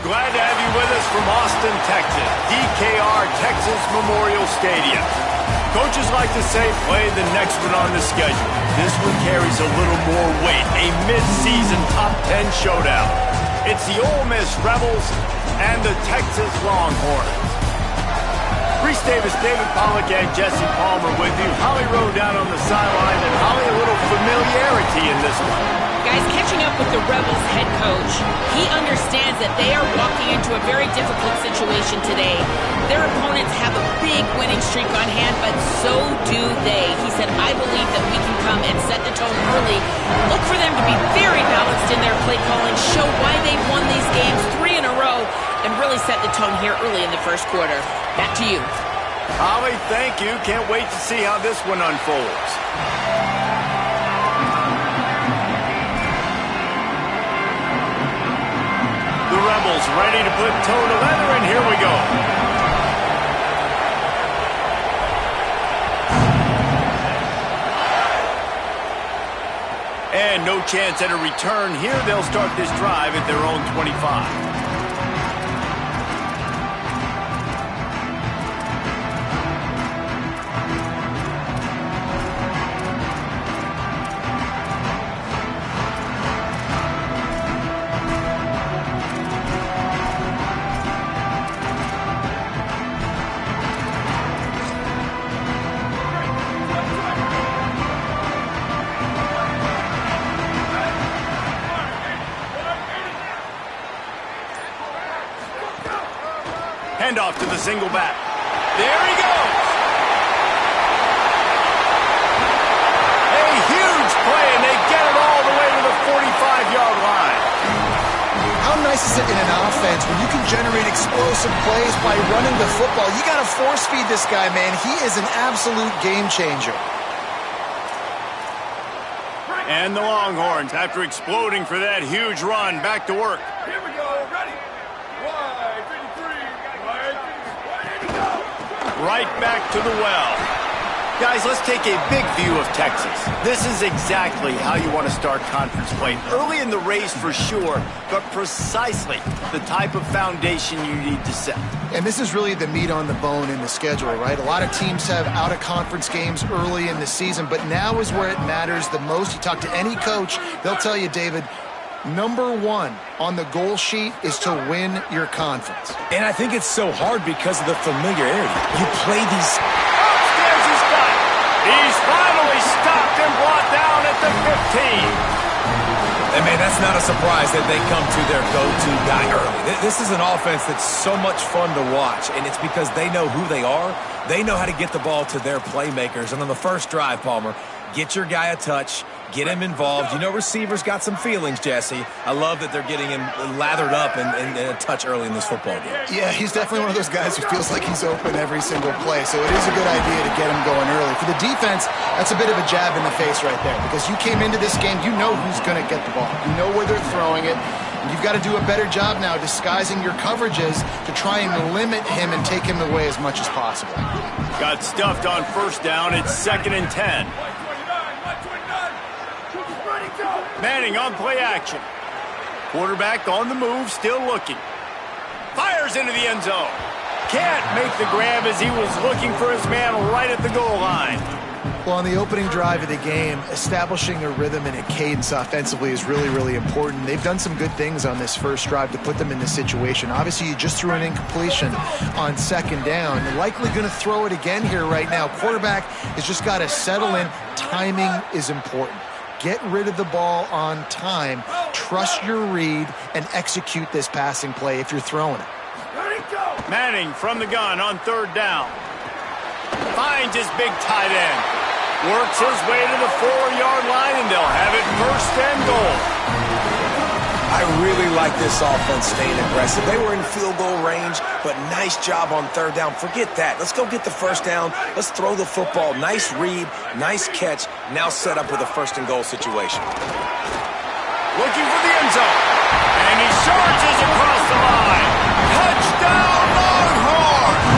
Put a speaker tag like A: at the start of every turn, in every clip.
A: Glad to have you with us from Austin, Texas, DKR Texas Memorial Stadium. Coaches like to say play the next one on the schedule. This one carries a little more weight, a mid-season top 10 showdown. It's the Ole Miss Rebels and the Texas Longhorns. Reese Davis, David Pollack, and Jesse Palmer with you. Holly Rowe down on the sideline, and Holly, a little familiarity in this one.
B: Guys, catching up with the Rebels head coach, he understands that they are walking into a very difficult situation today. Their opponents have a big winning streak on hand, but so do they. He said, I believe that we can come and set the tone early. Look for them to be very balanced in their play calling, show why they've won these games 3 in a row, and really set the tone here early in the first quarter. Back to you.
A: Holly, thank you. Can't wait to see how this one unfolds. The Rebels ready to put toe to leather, and here we go. And no chance at a return here. They'll start this drive at their own 25. Handoff to the single back. There he goes. A huge play, and they get it all the way to the 45-yard line.
C: How nice is it in an offense when you can generate explosive plays by running the football? You got to force feed this guy, man. He is an absolute game changer.
A: And the Longhorns, after exploding for that huge run, back to work.
D: Here we go. Ready. 1, 2, 3.
A: Right back to the well. Guys, let's take a big view of Texas. This is exactly how you want to start conference play. Early in the race for sure, but precisely the type of foundation you need to set.
C: And this is really the meat on the bone in the schedule, right? A lot of teams have out-of-conference games early in the season, but now is where it matters the most. You talk to any coach, they'll tell you, David, number 1 on the goal sheet is to win your conference.
E: And I think it's so hard because of the familiarity. You play these...
A: Upstairs he's got it. He's finally stopped and brought down at the 15.
E: And, man, that's not a surprise that they come to their go-to guy early. This is an offense that's so much fun to watch, and it's because they know who they are. They know how to get the ball to their playmakers. And on the first drive, Palmer, get your guy a touch, get him involved. You know receivers got some feelings, Jesse. I love that they're getting him lathered up and a touch early in this football game.
C: Yeah, he's definitely one of those guys who feels like he's open every single play, so it is a good idea to get him going early. For the defense, that's a bit of a jab in the face right there, because you came into this game, you know who's going to get the ball. You know where they're throwing it. And you've got to do a better job now disguising your coverages to try and limit him and take him away as much as possible.
A: Got stuffed on first down. It's 2nd and 10. Manning on play action. Quarterback on the move, still looking. Fires into the end zone. Can't make the grab as he was looking for his man right at the goal line.
C: Well, on the opening drive of the game, establishing a rhythm and a cadence offensively is really, really important. They've done some good things on this first drive to put them in this situation. Obviously, you just threw an incompletion on 2nd down. You're likely going to throw it again here right now. Quarterback has just got to settle in. Timing is important. Get rid of the ball on time. Trust your read and execute this passing play if you're throwing it.
A: Manning from the gun on 3rd down. Finds his big tight end. Works his way to the 4-yard line, and they'll have it 1st and goal.
E: I really like this offense staying aggressive. They were in field goal range, but nice job on 3rd down. Forget that. Let's go get the 1st down. Let's throw the football. Nice read, nice catch. Now set up with a 1st and goal situation.
A: Looking for the end zone. And he charges across the line. Touchdown, Longhorns!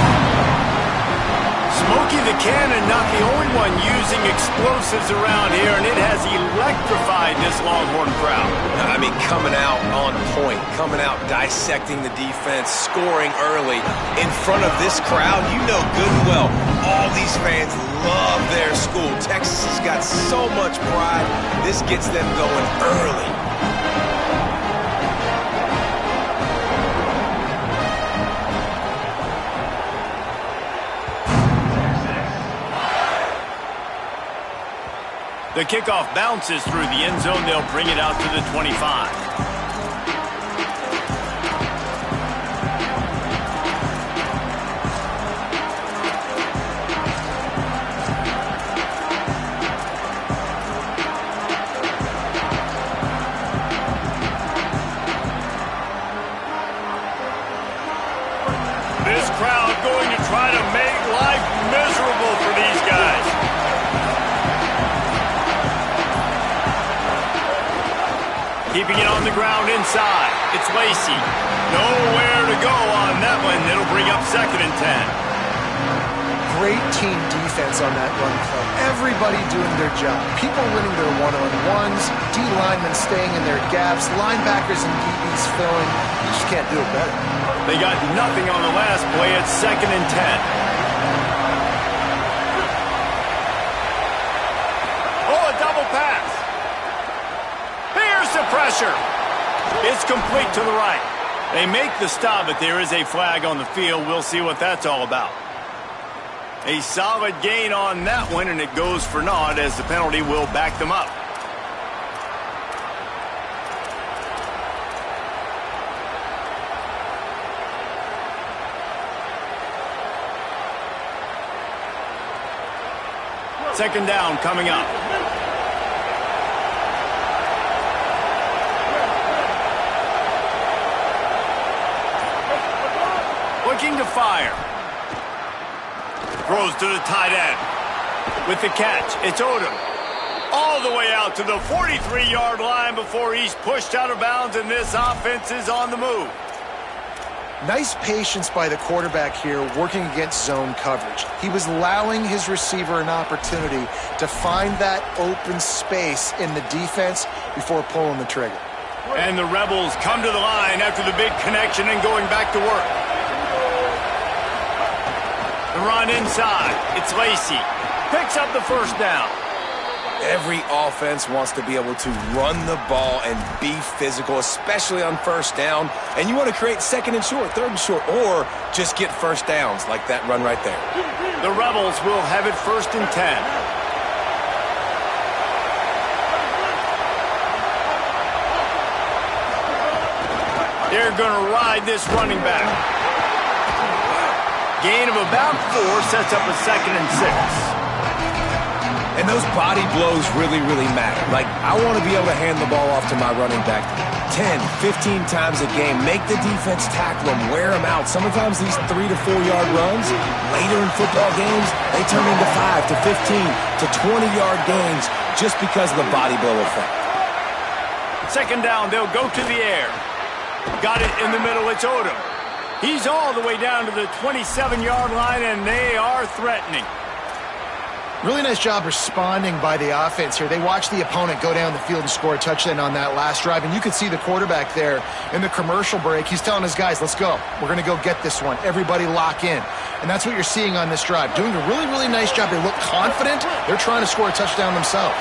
A: Smokey the Cannon, not the only one using extended explosives around here, and it has electrified this Longhorn crowd.
E: I mean, coming out on point, coming out dissecting the defense, scoring early in front of this crowd. You know good and well, all these fans love their school. Texas has got so much pride. This gets them going early.
A: The kickoff bounces through the end zone. They'll bring it out to the 25. This crowd going to try to make life miserable for these guys. Keeping it on the ground inside. It's Lacey. Nowhere to go on that one. It'll bring up 2nd and 10.
C: Great team defense on that run play. Everybody doing their job. People winning their one-on-ones, D linemen staying in their gaps, linebackers and DBs filling. You just can't do it better.
A: They got nothing on the last play. It's 2nd and 10. Oh, a double pass. Here's the pressure. It's complete to the right. They make the stop, but there is a flag on the field. We'll see what that's all about. A solid gain on that one, and it goes for naught as the penalty will back them up. Second down coming up. Looking to fire. Throws to the tight end. With the catch, it's Odom. All the way out to the 43-yard line before he's pushed out of bounds, and this offense is on the move.
C: Nice patience by the quarterback here working against zone coverage. He was allowing his receiver an opportunity to find that open space in the defense before pulling the trigger.
A: And the Rebels come to the line after the big connection and going back to work. The run inside. It's Lacey. Picks up the first down.
E: Every offense wants to be able to run the ball and be physical, especially on first down. And you want to create 2nd and short, 3rd and short, or just get first downs like that run right there.
A: The Rebels will have it 1st and 10. They're going to ride this running back. Gain of about 4 sets up a 2nd and 6.
E: And those body blows really, really matter. Like, I want to be able to hand the ball off to my running back 10, 15 times a game. Make the defense tackle them, wear them out. Sometimes these 3 to 4 yard runs, later in football games, they turn into 5 to 15 to 20-yard gains just because of the body blow effect.
A: Second down, they'll go to the air. Got it in the middle, it's Odom. He's all the way down to the 27-yard line, and they are threatening.
C: Really nice job responding by the offense here. They watched the opponent go down the field and score a touchdown on that last drive, and you could see the quarterback there in the commercial break. He's telling his guys, let's go. We're going to go get this one. Everybody lock in. And that's what you're seeing on this drive. Doing a really, really nice job. They look confident. They're trying to score a touchdown themselves.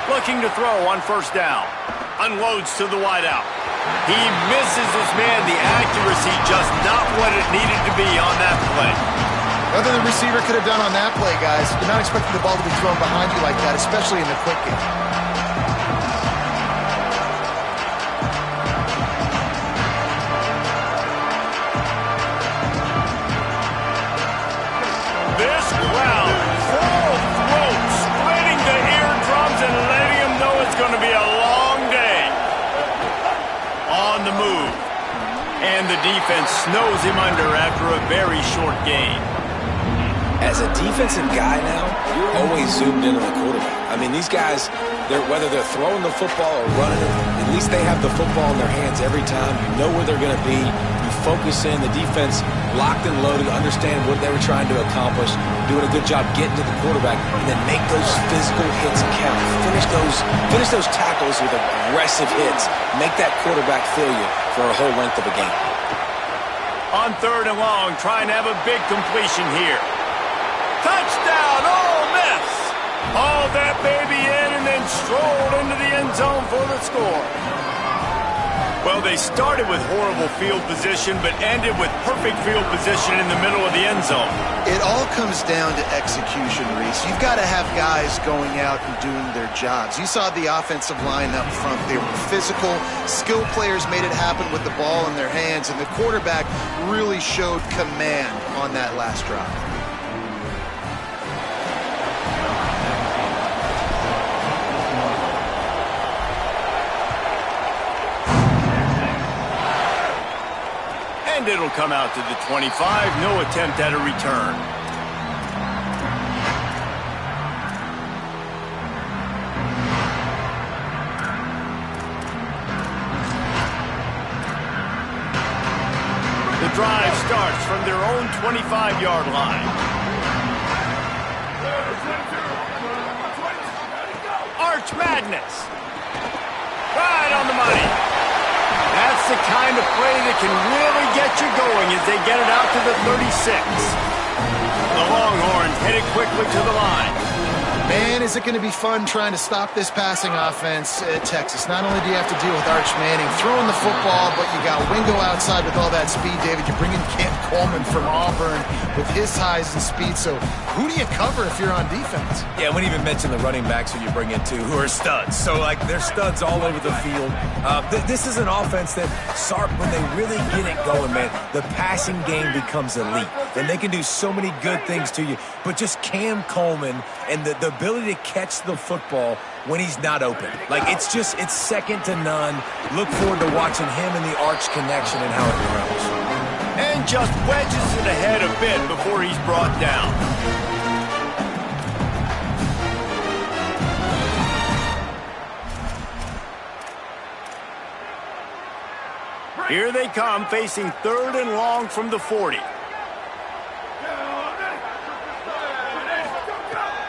A: Looking to throw on first down. Unloads to the wideout. He misses his man. The accuracy just not what it needed to be on that play.
C: Nothing the receiver could have done on that play, guys. You're not expecting the ball to be thrown behind you like that, especially in the quick game.
A: This crowd, full throat, splitting the eardrums and letting them know it's going to be a long day. On the move. And the defense snows him under after a very short gain.
E: As a defensive guy now, you're always zoomed in on the quarterback. I mean, these guys, whether they're throwing the football or running it, at least they have the football in their hands every time. You know where they're going to be. You focus in, the defense locked and loaded, understand what they were trying to accomplish, doing a good job getting to the quarterback, and then make those physical hits count. Finish those tackles with aggressive hits. Make that quarterback feel you for a whole length of a game.
A: On 3rd and long, trying to have a big completion here. Touchdown, Ole Miss! Hauled that baby in and then strolled into the end zone for the score. Well, they started with horrible field position, but ended with perfect field position in the middle of the end zone.
C: It all comes down to execution, Reese. You've got to have guys going out and doing their jobs. You saw the offensive line up front. They were physical. Skill players made it happen with the ball in their hands, and the quarterback really showed command on that last drive.
A: And it'll come out to the 25. No attempt at a return. The drive starts from their own 25-yard line. Arch Madness. Right on the money. That's the kind of play that can really get you going as they get it out to the 36. The Longhorns headed quickly to the line.
C: Man, is it going to be fun trying to stop this passing offense at Texas. Not only do you have to deal with Arch Manning throwing the football, but you got Wingo outside with all that speed, David. You bring in Cam Coleman from Auburn with his size and speed. So who do you cover if you're on defense?
E: Yeah, we didn't even mention the running backs who you bring in, too, who are studs. So, like, they're studs all over the field. This is an offense that, Sarp, when they really get it going, man, the passing game becomes elite. And they can do so many good things to you. But just Cam Coleman and the ability to catch the football when he's not open. Like, it's second to none. Look forward to watching him and the Arch connection and how it grows.
A: And just wedges it ahead a bit before he's brought down. Here they come, facing 3rd and long from the 40.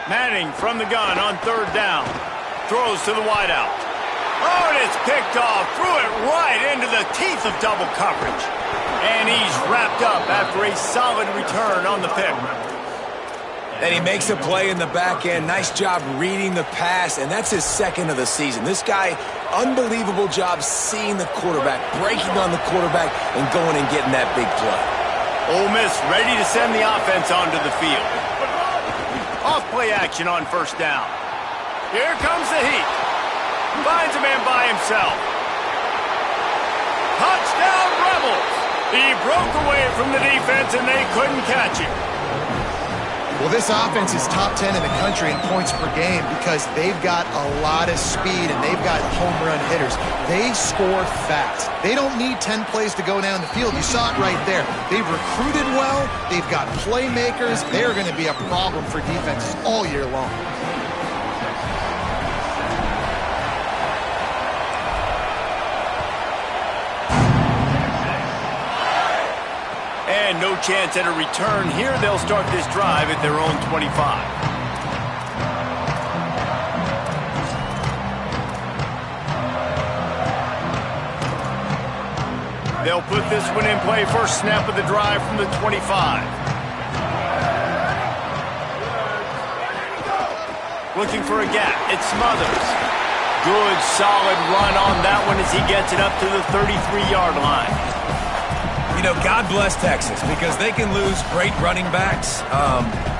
A: Manning from the gun on 3rd down. Throws to the wideout. Oh, and it's picked off. Threw it right into the teeth of double coverage. And he's wrapped up after a solid return on the pick.
E: And he makes a play in the back end. Nice job reading the pass, and that's his 2nd of the season. This guy, unbelievable job seeing the quarterback, breaking on the quarterback, and going and getting that big play.
A: Ole Miss ready to send the offense onto the field. Off-play action on 1st down. Here comes the heat. Finds a man by himself. Touchdown, Rebels! He broke away from the defense, and they couldn't catch him.
C: Well, this offense is top 10 in the country in points per game because they've got a lot of speed and they've got home run hitters. They score fast. They don't need 10 plays to go down the field. You saw it right there. They've recruited well. They've got playmakers. They're going to be a problem for defenses all year long.
A: And no chance at a return here. They'll start this drive at their own 25. They'll put this one in play. First snap of the drive from the 25. Looking for a gap. It's Smothers. Good, solid run on that one as he gets it up to the 33-yard line.
E: You know, God bless Texas because they can lose great running backs,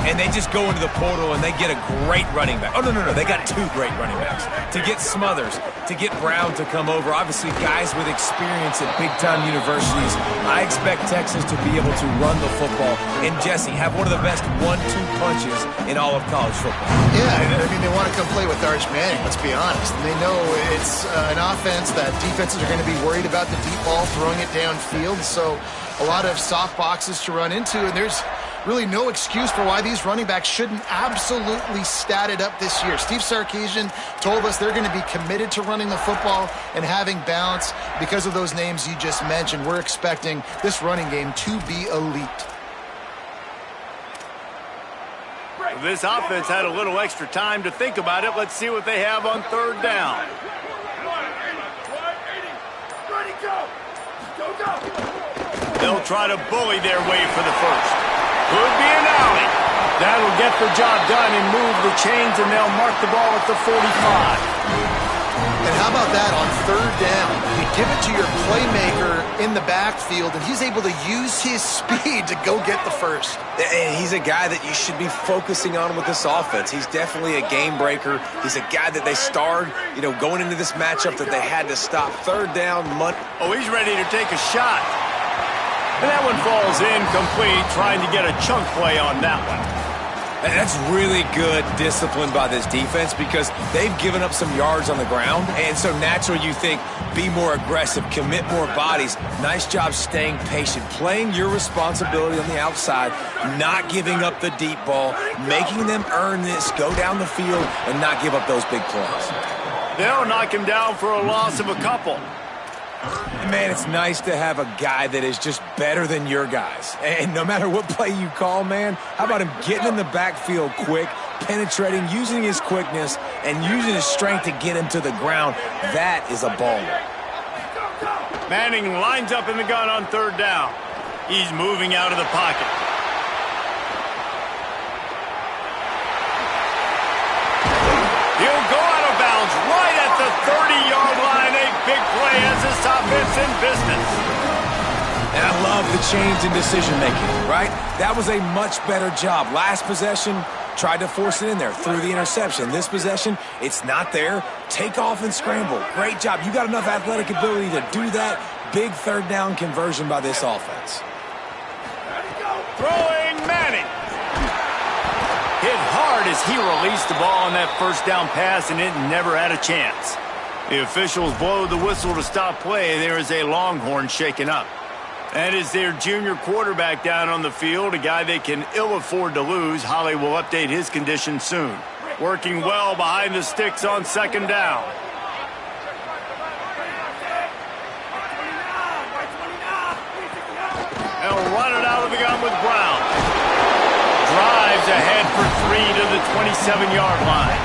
E: and they just go into the portal and they get a great running back. Oh, no. They got 2 great running backs. To get Smothers, to get Brown to come over, obviously guys with experience at big-time universities, I expect Texas to be able to run the football and, Jesse, have one of the best 1-2 punches in all of college football.
C: Yeah, I mean, they want to come play with Arch Manning, let's be honest. And they know it's an offense that defenses are going to be worried about the deep ball, throwing it downfield. So a lot of soft boxes to run into, and there's really no excuse for why these running backs shouldn't absolutely stat it up this year. Steve Sarkisian told us they're going to be committed to running the football and having balance. Because of those names you just mentioned, we're expecting this running game to be elite.
A: This offense had a little extra time to think about it. Let's see what they have on third down. They'll try to bully their way for the first. Could be an alley. That'll get the job done and move the chains, and they'll mark the ball at the 45.
C: And how about that on third down? You give it to your playmaker in the backfield, and he's able to use his speed to go get the first.
E: And he's a guy that you should be focusing on with this offense. He's definitely a game breaker. He's a guy that they starred, going into this matchup that they had to stop. Third down,
A: Oh, he's ready to take a shot. And that one falls incomplete, trying to get a chunk play on that one.
E: And that's really good discipline by this defense because they've given up some yards on the ground. And so naturally you think, be more aggressive, commit more bodies. Nice job staying patient, playing your responsibility on the outside, not giving up the deep ball, making them earn this, go down the field, and not give up those big plays.
A: They'll knock him down for a loss of a couple.
E: Man, it's nice to have a guy that is just better than your guys. And no matter what play you call, man, how about him getting in the backfield quick, penetrating, using his quickness, and using his strength to get him to the ground? That is a baller.
A: Manning lines up in the gun on third down. He's moving out of the pocket. He'll go out of bounds right at the 30-yard line. A big play as this offense in business.
E: And I love the change in decision-making, right? That was a much better job. Last possession, tried to force it in there through the interception. This possession, it's not there. Take off and scramble. Great job. You got enough athletic ability to do that. Big third down conversion by this offense.
A: Throwing Manning. Hit hard as he released the ball on that first down pass, and it never had a chance. The officials blow the whistle to stop play. There is a Longhorn shaken up. That is their junior quarterback down on the field, a guy they can ill afford to lose. Holly will update his condition soon. Working well behind the sticks on second down. They'll run it out of the gun with Brown. Drives ahead for 3 to the 27-yard line.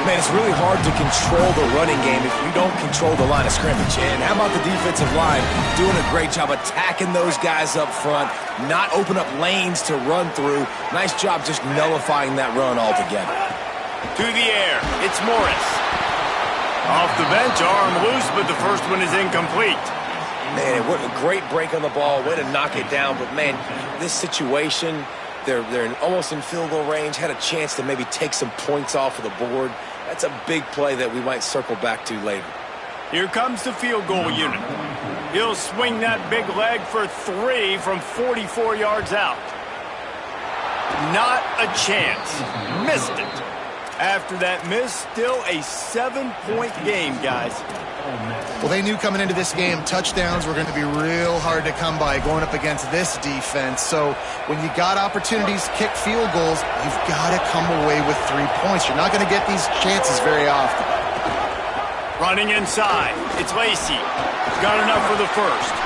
E: Man, it's really hard to control the running game if you don't control the line of scrimmage. And how about the defensive line doing a great job attacking those guys up front, not open up lanes to run through. Nice job just nullifying that run altogether.
A: To the air, it's Morris. Off the bench, arm loose, but the first one is incomplete.
E: Man, what a great break on the ball, way to knock it down. But, man, this situation, they're almost in field goal range, had a chance to maybe take some points off of the board. That's a big play that we might circle back to later.
A: Here comes the field goal unit. He'll swing that big leg for 3 from 44 yards out. Not a chance. Missed it. After that miss, still a 7-point game, guys.
C: Well, they knew coming into this game touchdowns were going to be real hard to come by going up against this defense. So when you got opportunities to kick field goals, you've got to come away with 3 points. You're not going to get these chances very often.
A: Running inside. It's Lacey. Got enough for the first.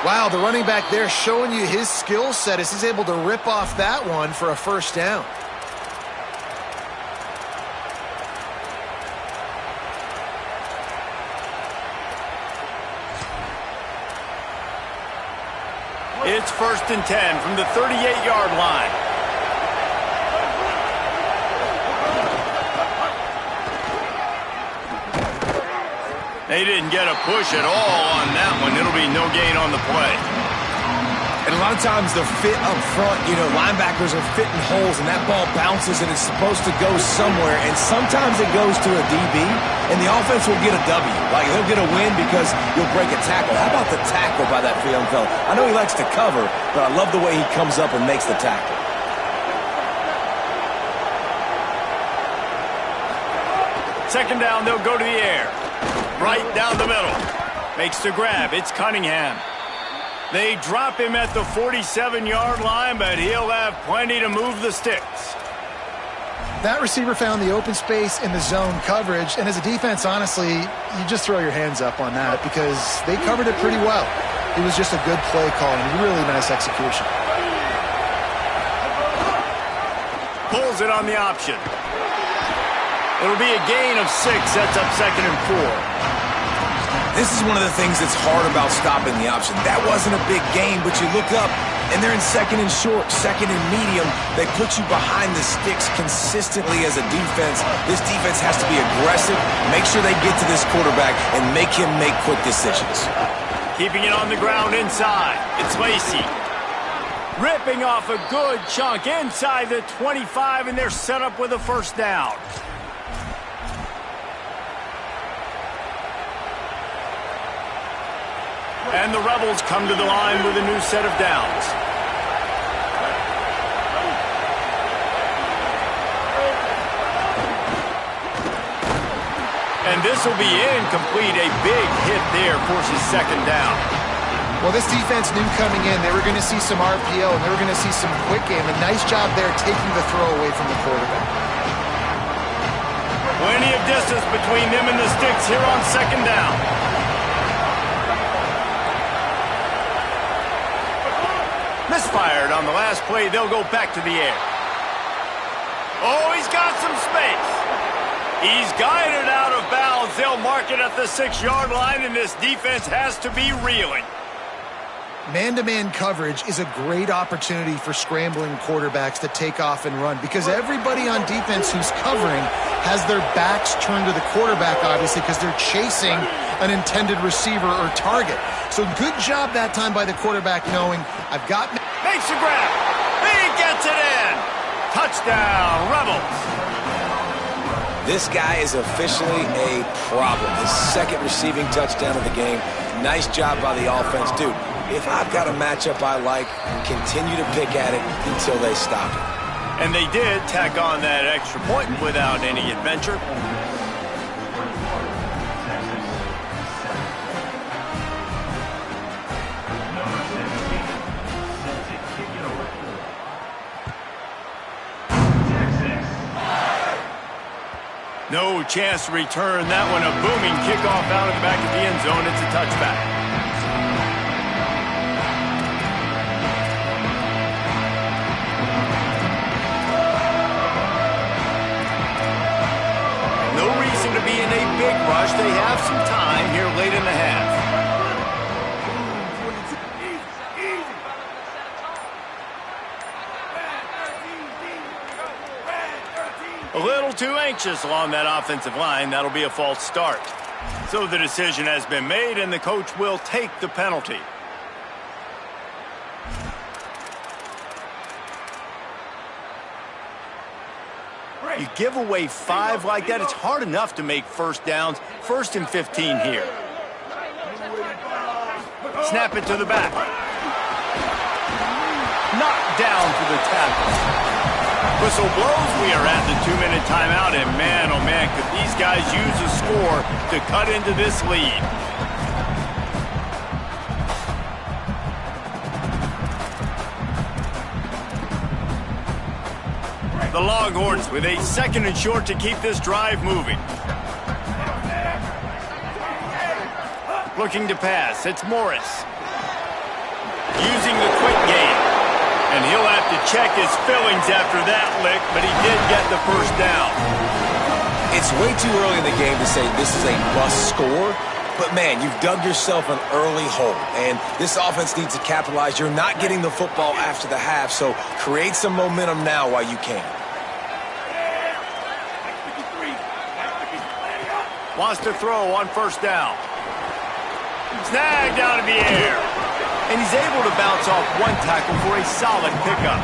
C: Wow, the running back there showing you his skill set as he's able to rip off that one for a first down.
A: It's 1st and 10 from the 38-yard line. They didn't get a push at all on that one. It'll be no gain on the play.
E: And a lot of times the fit up front, linebackers are fitting holes and that ball bounces and it's supposed to go somewhere. And sometimes it goes to a DB and the offense will get a W. Like they'll get a win because you'll break a tackle. How about the tackle by that young fella? I know he likes to cover, but I love the way he comes up and makes the tackle.
A: Second down, they'll go to the air. Right down the middle. Makes the grab. It's Cunningham. They drop him at the 47-yard line, but he'll have plenty to move the sticks.
C: That receiver found the open space in the zone coverage, and as a defense, honestly, you just throw your hands up on that because they covered it pretty well. It was just a good play call and really nice execution.
A: Pulls it on the option. It'll be a gain of 6, sets up 2nd and 4.
E: This is one of the things that's hard about stopping the option. That wasn't a big gain, but you look up, and they're in 2nd and short, 2nd and medium. They put you behind the sticks consistently as a defense. This defense has to be aggressive, make sure they get to this quarterback, and make him make quick decisions.
A: Keeping it on the ground inside. It's Lacey. Ripping off a good chunk inside the 25, and they're set up with a first down. And the Rebels come to the line with a new set of downs. And this will be incomplete. A big hit there forces 2nd down.
C: Well, this defense knew coming in they were going to see some RPO and they were going to see some quick game. A nice job there taking the throw away from the quarterback.
A: Plenty of distance between them and the sticks here on 2nd down. Misfired on the last play. They'll go back to the air. Oh, he's got some space. He's guided out of bounds. They'll mark it at the 6-yard line, and this defense has to be reeling.
C: Man-to-man coverage is a great opportunity for scrambling quarterbacks to take off and run because everybody on defense who's covering has their backs turned to the quarterback, obviously, because they're chasing an intended receiver or target. So good job that time by the quarterback knowing I've got...
A: Makes a grab. He gets it in. Touchdown, Rebels.
E: This guy is officially a problem. His 2nd receiving touchdown of the game. Nice job by the offense. Dude, if I've got a matchup I like, continue to pick at it until they stop it.
A: And they did tack on that extra point without any adventure. No chance to return that one. A booming kickoff out of the back of the end zone. It's a touchback. No reason to be in a big rush. They have some time here late in the half. A little too anxious along that offensive line. That'll be a false start. So the decision has been made, and the coach will take the penalty. You give away 5 like that, it's hard enough to make first downs. 1st and 15 here. Snap it to the back. Knocked down for the tackle. Whistle blows. We are at the 2-minute timeout, and man, oh man, could these guys use a score to cut into this lead. The Longhorns with a 2nd and short to keep this drive moving. Looking to pass. It's Morris. Using the quick game. And he'll have to check his fillings after that lick, but he did get the first down.
E: It's way too early in the game to say this is a must score, but man, you've dug yourself an early hole, and this offense needs to capitalize. You're not getting the football after the half, so create some momentum now while you can.
A: Wants to throw on first down. Snagged out of the air. And he's able to bounce off one tackle for a solid pickup.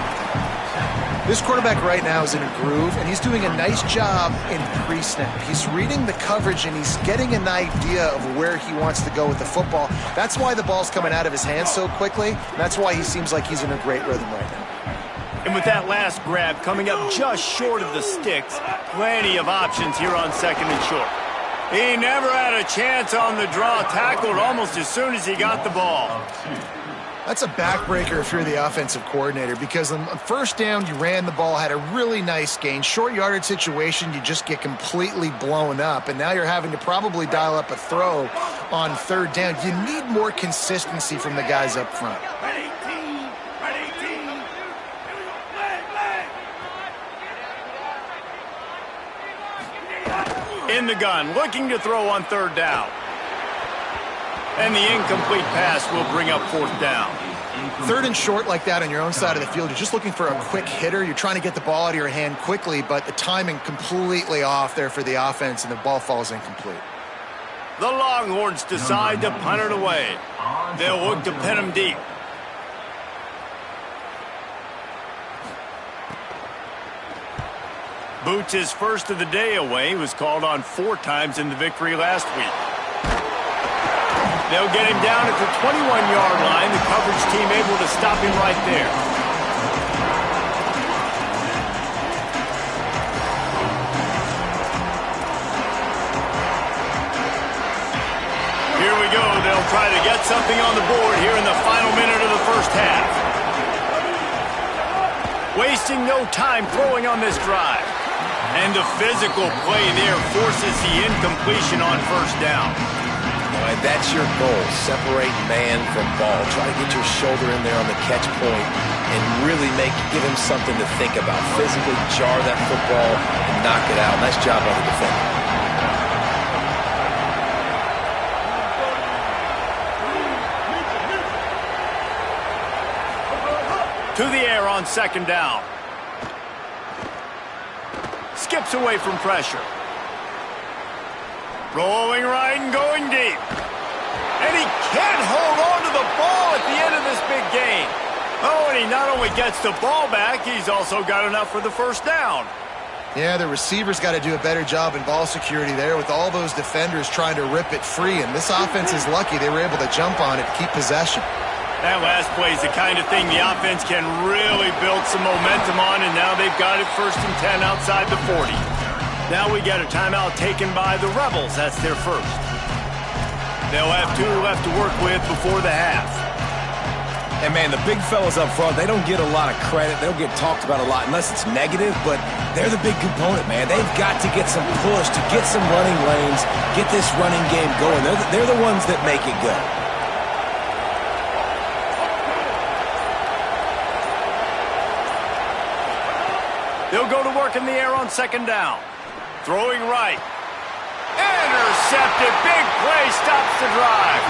C: This quarterback right now is in a groove, and he's doing a nice job in pre-snap. He's reading the coverage, and he's getting an idea of where he wants to go with the football. That's why the ball's coming out of his hands so quickly. And that's why he seems like he's in a great rhythm right now.
A: And with that last grab coming up just short of the sticks, plenty of options here on 2nd and short. He never had a chance on the draw, tackled almost as soon as he got the ball.
C: That's a backbreaker if you're the offensive coordinator, because on first down, you ran the ball, had a really nice gain. Short yardage situation, you just get completely blown up, and now you're having to probably dial up a throw on third down. You need more consistency from the guys up front.
A: In the gun, looking to throw on third down. And the incomplete pass will bring up fourth down.
C: Third and short like that on your own side of the field, you're just looking for a quick hitter. You're trying to get the ball out of your hand quickly, but the timing completely off there for the offense, and the ball falls incomplete.
A: The Longhorns decide to punt it away. They'll look to pin him deep. Boots' first of the day away, was called on 4 times in the victory last week. They'll get him down at the 21-yard line. The coverage team able to stop him right there. Here we go. They'll try to get something on the board here in the final minute of the first half. Wasting no time throwing on this drive. And the physical play there forces the incompletion on first down.
E: And that's your goal. Separate man from ball. Try to get your shoulder in there on the catch point and really give him something to think about. Physically jar that football and knock it out. Nice job by the defender.
A: To the air on second down. Skips away from pressure. Rolling right and going deep. And he can't hold on to the ball at the end of this big game. Oh, and he not only gets the ball back, he's also got enough for the first down.
C: Yeah, the receivers got to do a better job in ball security there with all those defenders trying to rip it free. And this offense is lucky they were able to jump on it to keep possession.
A: That last play is the kind of thing the offense can really build some momentum on, and now they've got it 1st and 10 outside the 40. Now we got a timeout taken by the Rebels. That's their first. They'll have 2 left to work with before the half.
E: And, man, the big fellas up front, they don't get a lot of credit. They don't get talked about a lot unless it's negative, but they're the big component, man. They've got to get some push, to get some running lanes, get this running game going. They're the ones that make it go.
A: They'll go to work in the air on second down. Throwing right. Intercepted. Big play stops the drive.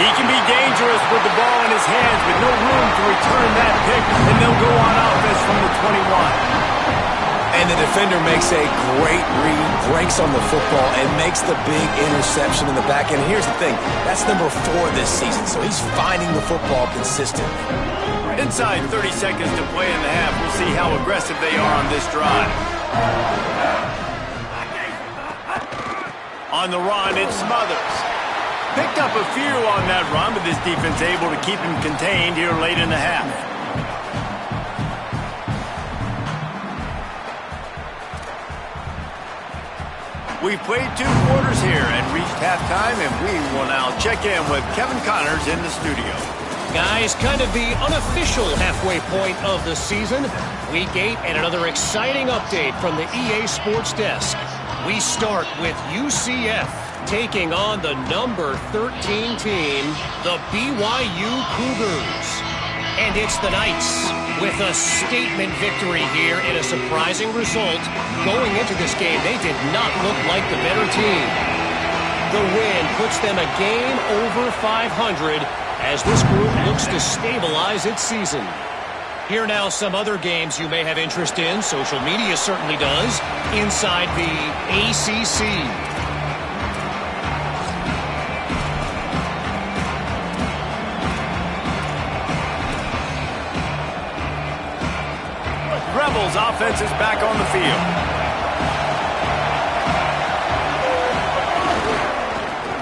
A: He can be dangerous with the ball in his hands, but no room to return that pick, and they'll go on offense from the 21.
E: And the defender makes a great read, breaks on the football, and makes the big interception in the back end. Here's the thing. That's number 4 this season, so he's finding the football consistently.
A: Inside 30 seconds to play in the half. We'll see how aggressive they are on this drive. On the run, it's Smothers. Picked up a few on that run, but this defense able to keep him contained here late in the half. We've played 2 quarters here and reached halftime, and we will now check in with Kevin Connors in the studio.
D: Guys, kind of the unofficial halfway point of the season. Week 8 and another exciting update from the EA Sports Desk. We start with UCF taking on the number 13 team, the BYU Cougars. And it's the Knights with a statement victory here in a surprising result. Going into this game, they did not look like the better team. The win puts them a game over 500 as this group looks to stabilize its season. Here now some other games you may have interest in. Social media certainly does. Inside the ACC.
A: Rebels offense is back on the field.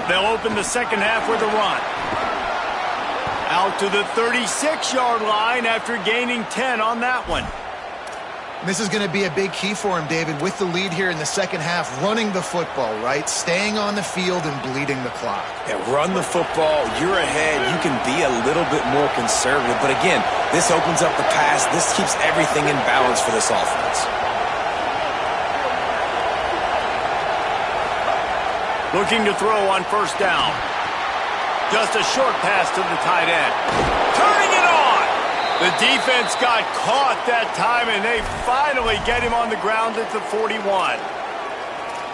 A: They'll open the second half with a run. Out to the 36-yard line after gaining 10 on that one.
C: This is going to be a big key for him, David, with the lead here in the second half, running the football, right? Staying on the field and bleeding the clock.
E: Yeah, run the football. You're ahead. You can be a little bit more conservative. But again, this opens up the pass. This keeps everything in balance for this offense.
A: Looking to throw on first down. Just a short pass to the tight end. Turning it on! The defense got caught that time, and they finally get him on the ground at the 41.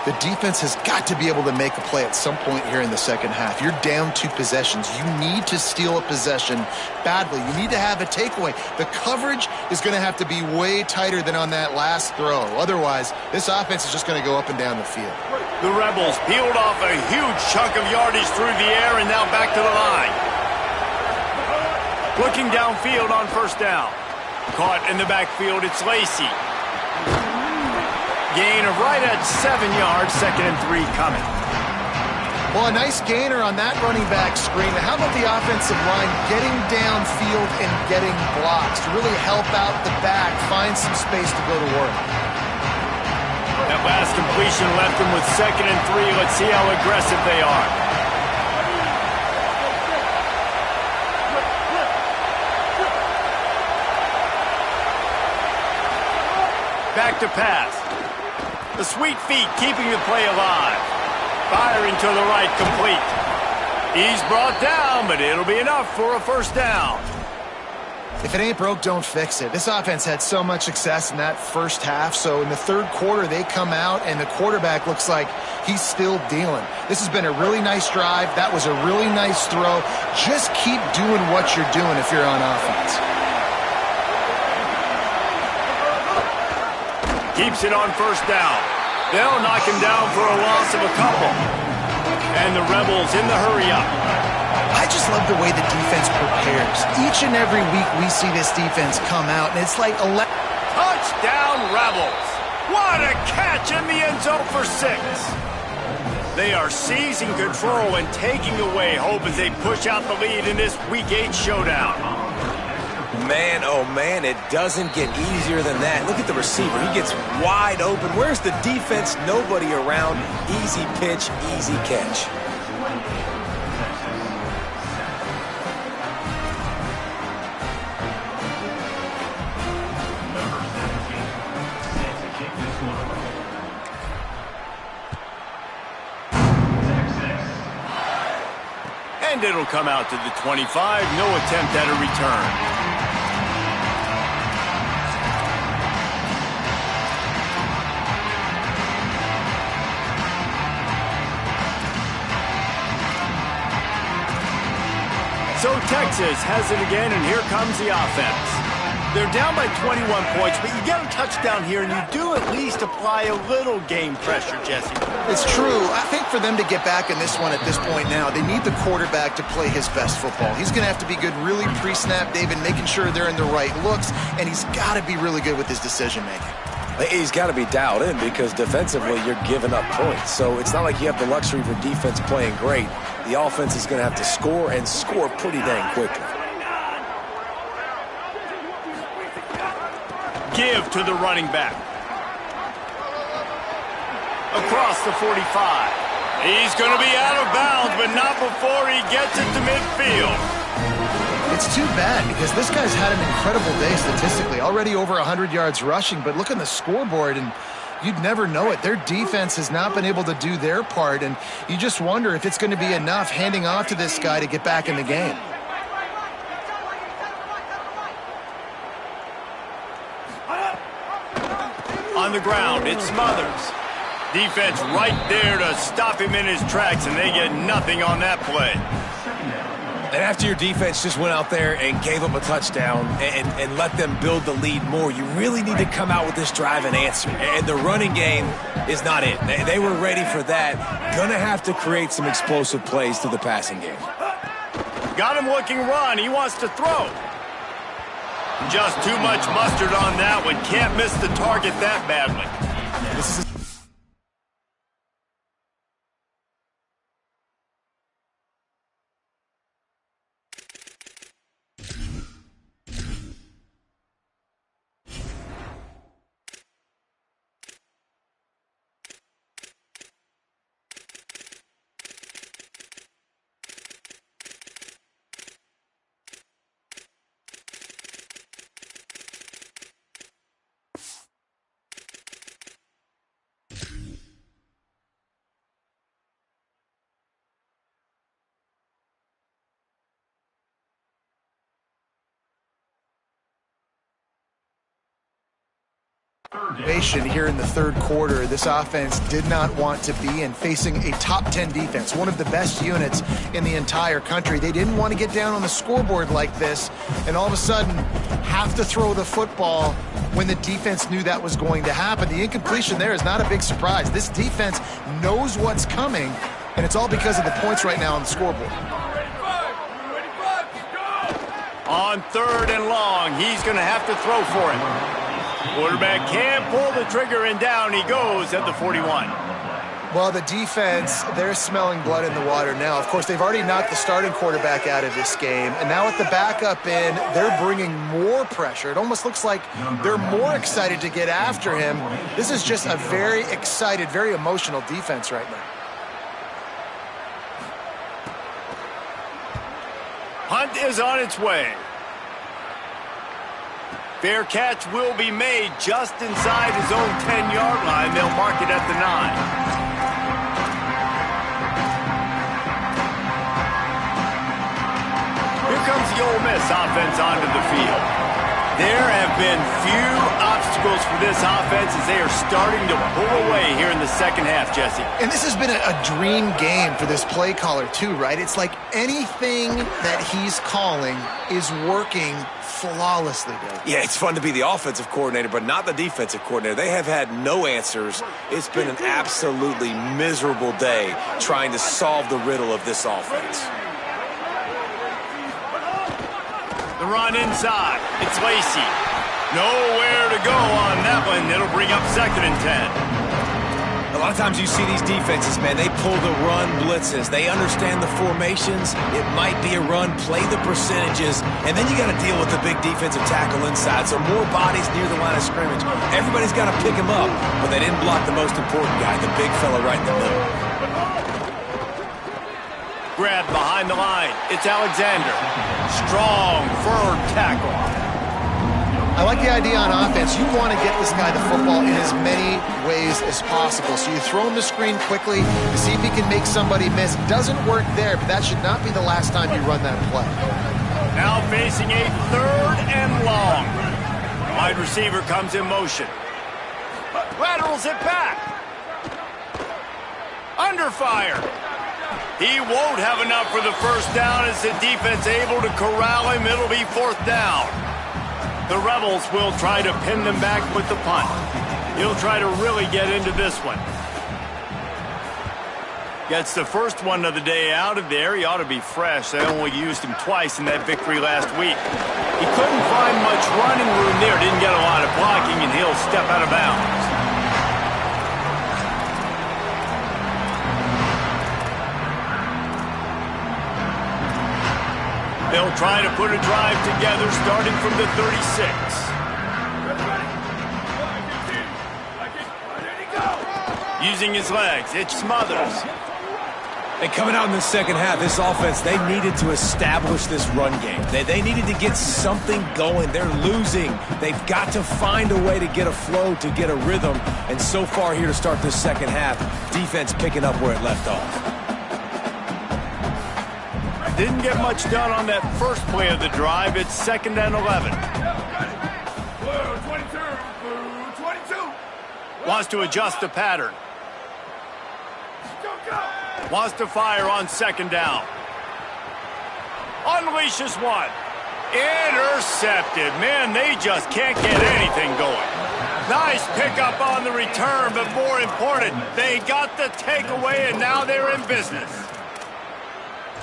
C: The defense has got to be able to make a play at some point here in the second half. You're down 2 possessions. You need to steal a possession badly. You need to have a takeaway. The coverage is going to have to be way tighter than on that last throw. Otherwise, this offense is just going to go up and down the field.
A: The Rebels peeled off a huge chunk of yardage through the air and now back to the line. Looking downfield on first down. Caught in the backfield, it's Lacey. Gain of right at 7 yards, 2nd and 3 coming.
C: Well, a nice gainer on that running back screen. How about the offensive line getting downfield and getting blocks to really help out the back, find some space to go to work?
A: That last completion left them with 2nd and 3. Let's see how aggressive they are. Back to pass. The sweet feet keeping the play alive. Firing to the right, complete. He's brought down, but it'll be enough for a first down.
C: If it ain't broke, don't fix it. This offense had so much success in that first half, so in the third quarter, they come out, and the quarterback looks like he's still dealing. This has been a really nice drive. That was a really nice throw. Just keep doing what you're doing if you're on offense.
A: Keeps it on first down. They'll knock him down for a loss of a couple. And the Rebels in the hurry-up.
C: I just love the way the defense prepares. Each and every week we see this defense come out, and it's like
A: touchdown, Rebels. What a catch in the end zone for 6. They are seizing control and taking away hope as they push out the lead in this Week 8 showdown.
E: Man, oh man, it doesn't get easier than that. Look at the receiver. He gets wide open. Where's the defense? Nobody around. Easy pitch, easy catch.
A: And it'll come out to the 25. No attempt at a return. So Texas has it again, and here comes the offense. They're down by 21 points, but you get a touchdown here, and you do at least apply a little game pressure, Jesse.
C: It's true. I think for them to get back in this one at this point now, they need the quarterback to play his best football. He's going to have to be good really pre-snap, David, making sure they're in the right looks, and he's got to be really good with his decision-making.
E: He's got to be dialed in because defensively you're giving up points. So it's not like you have the luxury for defense playing great. The offense is going to have to score and score pretty dang quickly.
A: Give to the running back. Across the 45. He's going to be out of bounds, but not before he gets it to midfield.
C: It's too bad because this guy's had an incredible day statistically. Already over 100 yards rushing, but look on the scoreboard and you'd never know it. Their defense has not been able to do their part, and you just wonder if it's going to be enough handing off to this guy to get back in the game.
A: On the ground, it's Smothers. Defense right there to stop him in his tracks, and they get nothing on that play.
E: And after your defense just went out there and gave up a touchdown and let them build the lead more, you really need to come out with this drive and answer. And the running game is not it. They were ready for that. Gonna have to create some explosive plays through the passing game.
A: Got him looking run. He wants to throw. Just too much mustard on that one. Can't miss the target that badly.
C: This is Here in the third quarter, this offense did not want to be in, facing a top 10 defense, one of the best units in the entire country. They didn't want to get down on the scoreboard like this and all of a sudden have to throw the football when the defense knew that was going to happen. The incompletion there is not a big surprise. This defense knows what's coming, and it's all because of the points right now on the scoreboard.
A: On 3rd and long, he's going to have to throw for it. Quarterback can't pull the trigger, and down he goes at the 41.
C: Well, the defense, they're smelling blood in the water now. Of course, they've already knocked the starting quarterback out of this game, and now with the backup in, they're bringing more pressure. It almost looks like they're more excited to get after him. This is just a very excited, very emotional defense right now.
A: Hunt is on its way. Fair catch will be made just inside his own 10-yard line. They'll mark it at the 9. Here comes the Ole Miss offense onto the field. There have been few obstacles for this offense as they are starting to pull away here in the second half, Jesse.
C: And this has been a dream game for this play caller too, right? It's like anything that he's calling is working flawlessly, Dave.
E: Yeah, it's fun to be the offensive coordinator, but not the defensive coordinator. They have had no answers. It's been an absolutely miserable day trying to solve the riddle of this offense.
A: The run inside. It's Lacey. Nowhere to go on that one. It'll bring up 2nd and 10.
E: A lot of times you see these defenses, man, they pull the run blitzes. They understand the formations. It might be a run, play the percentages, and then you got to deal with the big defensive tackle inside. So more bodies near the line of scrimmage. Everybody's got to pick him up, but they didn't block the most important guy, the big fella right in the middle.
A: Grab behind the line. It's Alexander. Strong, firm tackle.
C: I like the idea on offense. You want to get this guy the football in as many ways as possible. So you throw him the screen quickly to see if he can make somebody miss. Doesn't work there, but that should not be the last time you run that play.
A: Now facing a 3rd and long. Wide receiver comes in motion. Laterals it back. Under fire. He won't have enough for the first down as the defense able to corral him. It'll be 4th down. The Rebels will try to pin them back with the punt. He'll try to really get into this one. Gets the first one of the day out of there. He ought to be fresh. They only used him twice in that victory last week. He couldn't find much running room there. Didn't get a lot of blocking, and he'll step out of bounds. They'll try to put a drive together starting from the 36. Using his legs, it's Smothers.
E: And coming out in the second half, this offense, they needed to establish this run game. They needed to get something going. They're losing. They've got to find a way to get a flow, to get a rhythm. And so far here to start this second half, defense picking up where it left off.
A: Didn't get much done on that first play of the drive. It's 2nd and 11. Wants to adjust the pattern. Wants to fire on 2nd down. Unleashes one. Intercepted. Man, they just can't get anything going. Nice pickup on the return, but more important, they got the takeaway, and now they're in business.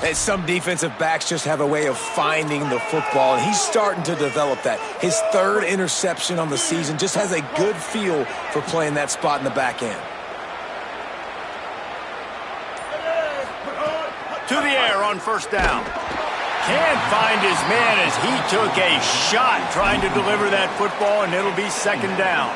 E: And some defensive backs just have a way of finding the football, and he's starting to develop that. His 3rd interception on the season, just has a good feel for playing that spot in the back end.
A: To the air on 1st down. Can't find his man as he took a shot trying to deliver that football, and it'll be 2nd down.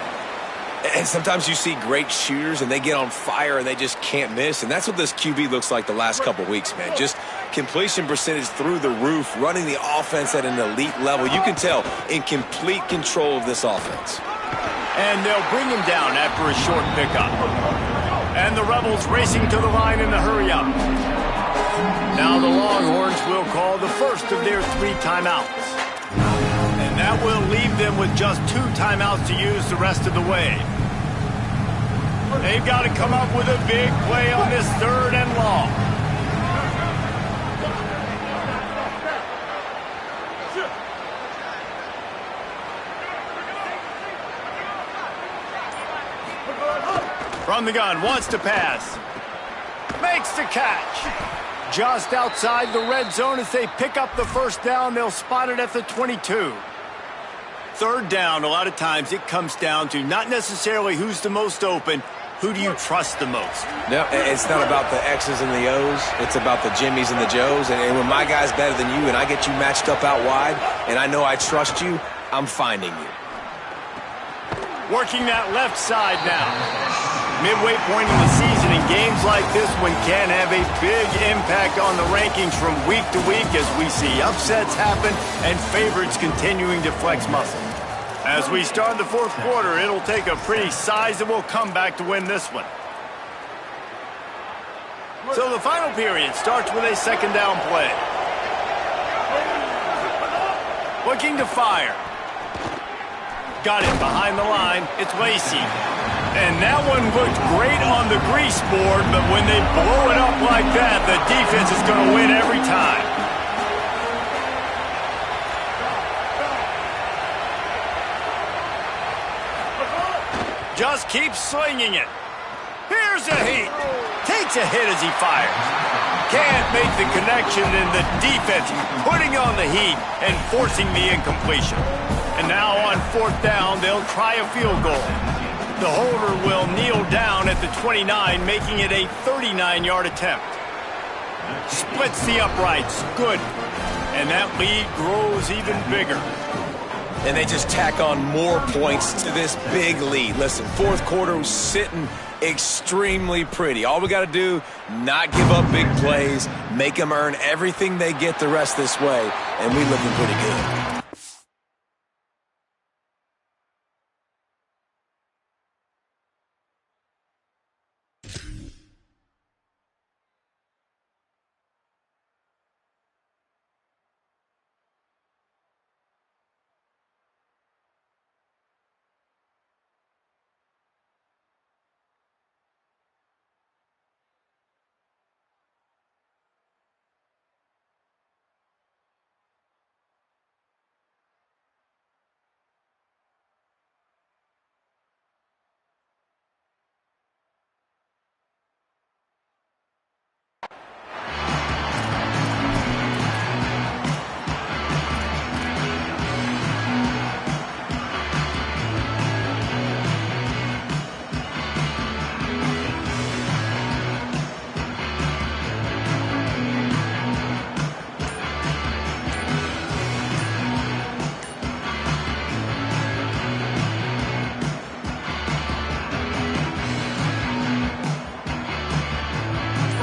E: And sometimes you see great shooters, and they get on fire, and they just can't miss. And that's what this QB looks like the last couple weeks, man. Just completion percentage through the roof, running the offense at an elite level. You can tell in complete control of this offense.
A: And they'll bring him down after a short pickup. And the Rebels racing to the line in the hurry-up. Now the Longhorns will call the first of their 3 timeouts. And And that will leave them with just 2 timeouts to use the rest of the way. They've got to come up with a big play on this 3rd and long. From the gun, wants to pass. Makes the catch. Just outside the red zone as they pick up the 1st down. They'll spot it at the 22. 3rd down, a lot of times it comes down to not necessarily who's the most open, who do you trust the most?
E: No, it's not about the X's and the O's. It's about the Jimmies and the Joes. And when my guy's better than you and I get you matched up out wide and I know I trust you, I'm finding you.
A: Working that left side now. Midway point in the season, and games like this one can have a big impact on the rankings from week to week as we see upsets happen and favorites continuing to flex muscle. As we start the 4th quarter, it'll take a pretty sizable comeback to win this one. So the final period starts with a 2nd down play. Looking to fire. Got it behind the line. It's Lacey. And that one looked great on the grease board, but when they blow it up like that, the defense is going to win every time. Just keeps slinging it. Here's a heat. Takes a hit as he fires. Can't make the connection, and the defense putting on the heat and forcing the incompletion. And now on 4th down, they'll try a field goal. The holder will kneel down at the 29, making it a 39-yard attempt. Splits the uprights. Good. And that lead grows even bigger.
E: And they just tack on more points to this big lead. Listen, 4th quarter was sitting extremely pretty. All we got to do, not give up big plays, make them earn everything they get the rest this way, and we looking pretty good.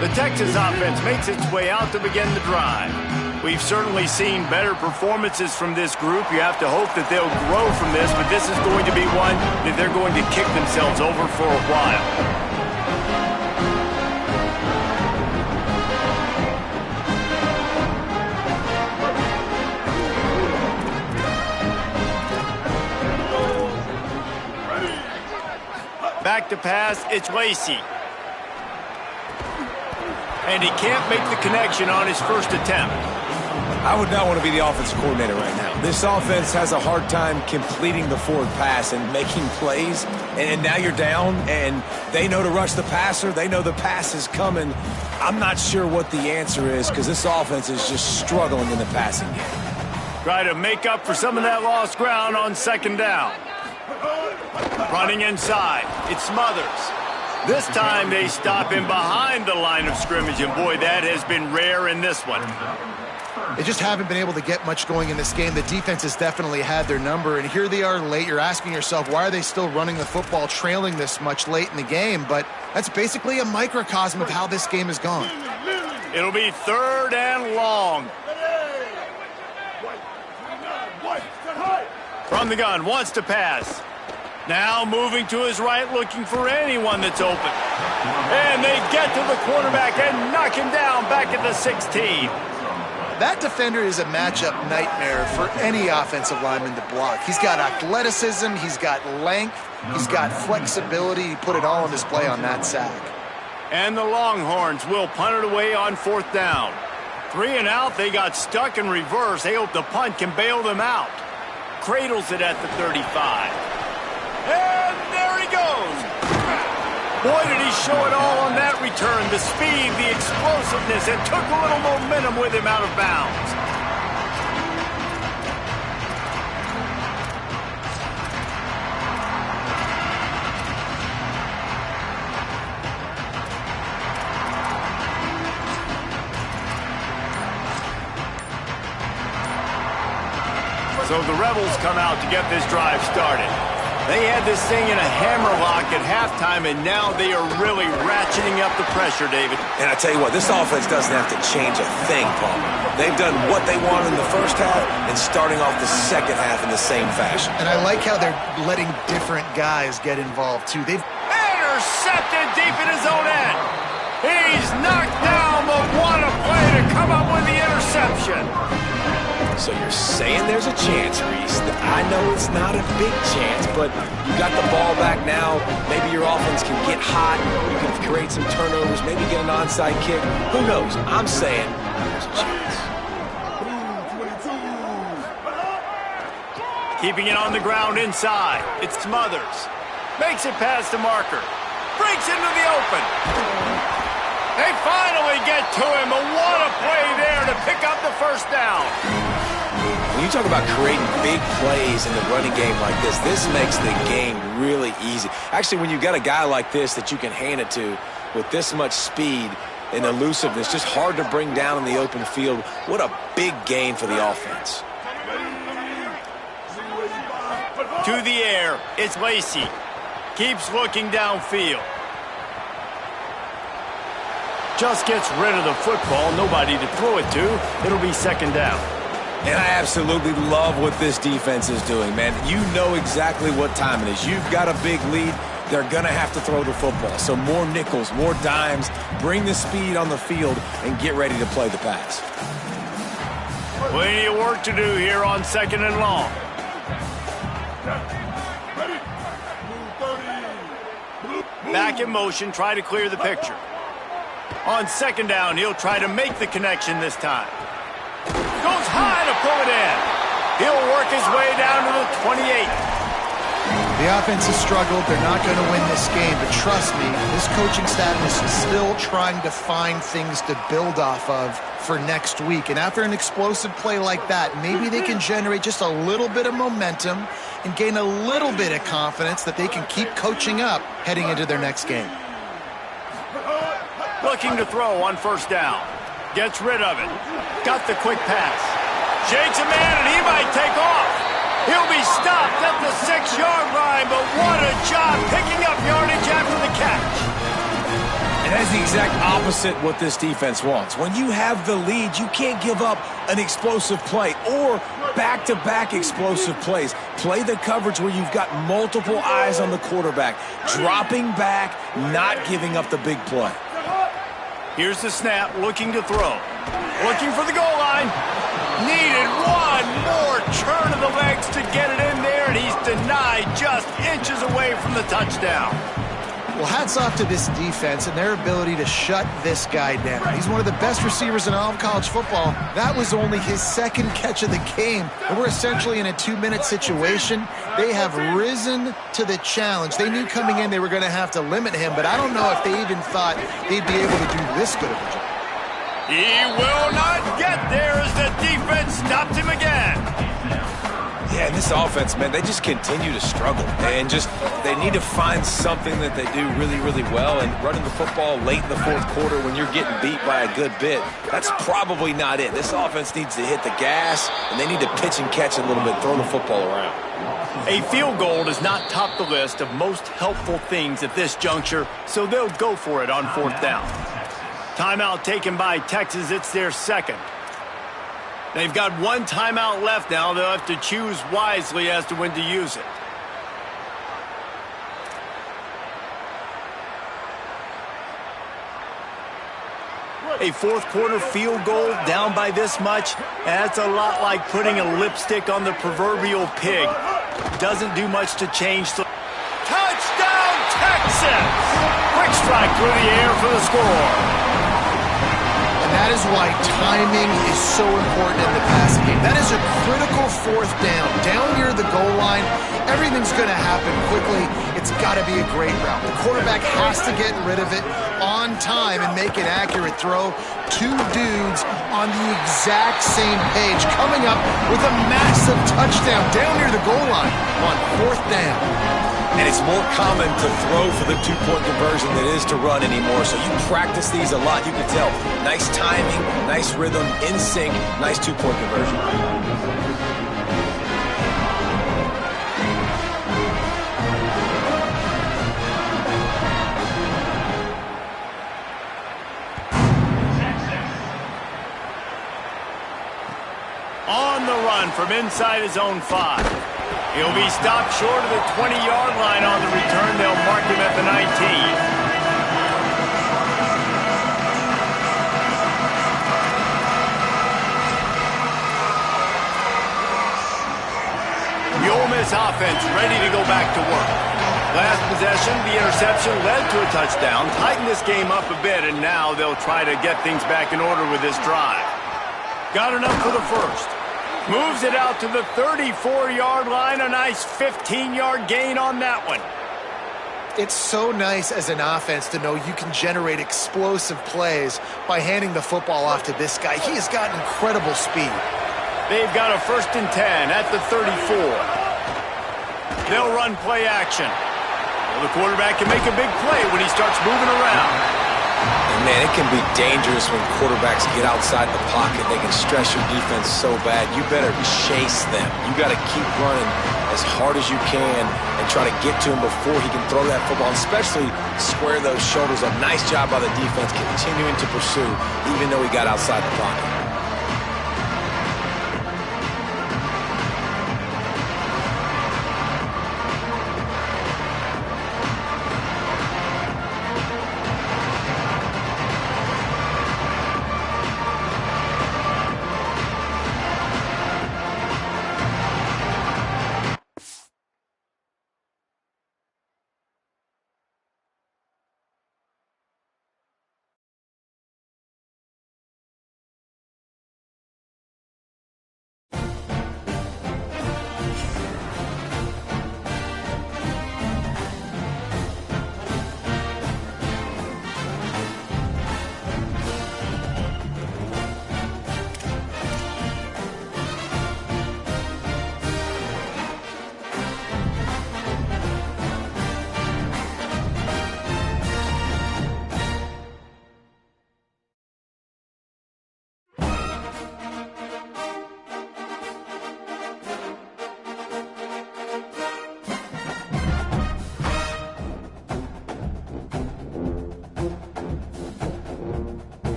A: The Texas offense makes its way out to begin the drive. We've certainly seen better performances from this group. You have to hope that they'll grow from this, but this is going to be one that they're going to kick themselves over for a while. Back to pass, it's Lacey. And he can't make the connection on his first attempt.
E: I would not want to be the offensive coordinator right now. This offense has a hard time completing the forward pass and making plays. And now you're down, and they know to rush the passer. They know the pass is coming. I'm not sure what the answer is because this offense is just struggling in the passing game.
A: Try to make up for some of that lost ground on 2nd down. Running inside. It's Smothers. This time they stop him behind the line of scrimmage, and boy, that has been rare in this one.
C: They just haven't been able to get much going in this game. The defense has definitely had their number, and here they are late. You're asking yourself, why are they still running the football, trailing this much late in the game? But that's basically a microcosm of how this game has gone.
A: It'll be 3rd and long. From the gun, wants to pass. Now moving to his right, looking for anyone that's open. And they get to the quarterback and knock him down back at the 16.
C: That defender is a matchup nightmare for any offensive lineman to block. He's got athleticism, he's got length, he's got flexibility. He put it all on display on that sack.
A: And the Longhorns will punt it away on 4th down. 3 and out, they got stuck in reverse. They hope the punt can bail them out. Cradles it at the 35. And there he goes. Boy, did he show it all on that return. The speed, the explosiveness, and took a little momentum with him out of bounds. So the Rebels come out to get this drive started. They had this thing in a hammerlock at halftime, and now they are really ratcheting up the pressure, David.
E: And I tell you what, this offense doesn't have to change a thing, Paul. They've done what they wanted in the first half and starting off the second half in the same fashion.
C: And I like how they're letting different guys get involved, too. They've
A: intercepted deep in his own end. He's knocked down, but what a play to come up with the interception.
E: So you're saying there's a chance, Reese. I know it's not a big chance, but you got the ball back now. Maybe your offense can get hot. You can create some turnovers, maybe get an onside kick. Who knows? I'm saying there's a chance.
A: Keeping it on the ground inside. It's Smothers. Makes it past the marker. Breaks into the open. They finally get to him, but what a play there to pick up the first down.
E: When you talk about creating big plays in the running game like this makes the game really easy. Actually, when you got a guy like this that you can hand it to with this much speed and elusiveness, just hard to bring down in the open field, what a big gain for the offense.
A: To the air, it's Lacey. Keeps looking downfield. Just gets rid of the football, nobody to throw it to. It'll be 2nd down.
E: And I absolutely love what this defense is doing, man. You know exactly what time it is. You've got a big lead. They're going to have to throw the football. So more nickels, more dimes, bring the speed on the field, and get ready to play the pass.
A: Plenty of work to do here on 2nd and long. Back in motion, try to clear the picture. On 2nd down, he'll try to make the connection this time. Goes high to pull it in. He'll work his way down to the 28.
C: The offense has struggled. They're not going to win this game, but trust me, this coaching staff is still trying to find things to build off of for next week. And after an explosive play like that, maybe they can generate just a little bit of momentum and gain a little bit of confidence that they can keep coaching up heading into their next game.
A: Looking to throw on 1st down. Gets rid of it. Got the quick pass. Shakes a man, and he might take off. He'll be stopped at the 6-yard line, but what a job picking up yardage after the catch.
E: And that's the exact opposite what this defense wants. When you have the lead, you can't give up an explosive play or back-to-back explosive plays. Play the coverage where you've got multiple eyes on the quarterback, dropping back, not giving up the big play.
A: Here's the snap, looking to throw. Looking for the goal line. Needed one more turn of the legs to get it in there, and he's denied just inches away from the touchdown.
C: Well, hats off to this defense and their ability to shut this guy down. He's one of the best receivers in all of college football. That was only his 2nd catch of the game, and we're essentially in a 2-minute situation. They have risen to the challenge. They knew coming in they were going to have to limit him, but I don't know if they even thought they'd be able to do this good of a job.
A: He will not get there as the defense stopped him again.
E: Yeah, and this offense, man, they just continue to struggle. And they need to find something that they do really, really well. And running the football late in the 4th quarter when you're getting beat by a good bit, that's probably not it. This offense needs to hit the gas, and they need to pitch and catch a little bit, throw the football around.
A: A field goal does not top the list of most helpful things at this juncture, so they'll go for it on 4th down. Timeout taken by Texas. It's their 2nd. They've got 1 timeout left now. They'll have to choose wisely as to when to use it. A fourth quarter field goal down by this much, that's a lot like putting a lipstick on the proverbial pig. Doesn't do much to change the... Touchdown, Texans! Quick strike through the air for the score.
C: And that is why timing is so important in the passing game. That is a critical fourth down. Down near the goal line, everything's going to happen quickly. It's got to be a great route. The quarterback has to get rid of it on time and make an accurate throw. Two dudes on the exact same page coming up with a massive touchdown down near the goal line on fourth down.
E: And it's more common to throw for the two-point conversion than it is to run anymore. So you practice these a lot. You can tell. Nice timing, nice rhythm, in sync, nice two-point conversion.
A: On the run from inside his own 5. He'll be stopped short of the 20-yard line on the return. They'll mark him at the 19. The Ole Miss offense ready to go back to work. Last possession, the interception led to a touchdown, tightened this game up a bit, and now they'll try to get things back in order with this drive. Got enough for the first. Moves it out to the 34-yard line. A nice 15-yard gain on that one.
C: It's so nice as an offense to know you can generate explosive plays by handing the football off to this guy. He has got incredible speed.
A: They've got a 1st and 10 at the 34. They'll run play action. Well, the quarterback can make a big play when he starts moving around.
E: And man, it can be dangerous when quarterbacks get outside the pocket. They can stress your defense so bad. You better chase them. You got to keep running as hard as you can and try to get to him before he can throw that football, especially square those shoulders up. Nice job by the defense continuing to pursue even though he got outside the pocket.